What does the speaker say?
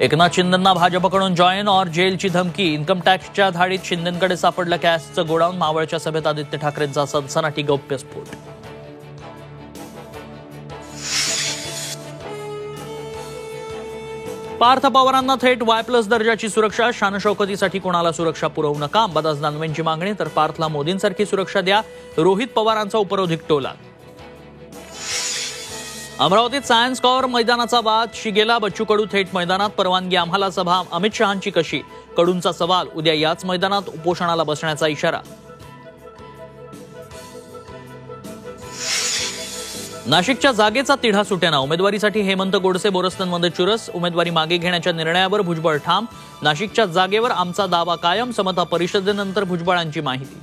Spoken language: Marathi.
एकनाथ शिंदेंना भाजपकडून जॉईन और जेलची धमकी। इन्कम टॅक्सच्या धाडीत शिंदेंकडे सापडलं कॅशचं गोडाऊन। मावळच्या सभेत आदित्य ठाकरेंचा सनसनाटी गौप्यस्फोट। पार्थ पवारांना थेट Y+ दर्जाची सुरक्षा। शानशौकतीसाठी कोणाला सुरक्षा पुरवू नका, अंबादास दानवेंची मागणी। तर पार्थला मोदींसारखी सुरक्षा द्या, रोहित पवारांचा उपरोधिक टोला। अमरावतीत सायन्स कॉर मैदानाचा वाद शिगेला। बच्चू कडू थेट मैदानात, परवानगी आम्हाला, सभा अमित शहांची कशी? कडूंचा सवाल, उद्या याच मैदानात उपोषणाला बसण्याचा इशारा। नाशिकच्या जागेचा तिढा सुटेना। उमेदवारीसाठी हेमंत गोडसे बोरस्तनमध्ये चुरस। उमेदवारी मागे घेण्याच्या निर्णयावर भुजबळ ठाम। नाशिकच्या जागेवर आमचा दावा कायम। समता परिषदेनंतर भुजबळांची माहिती।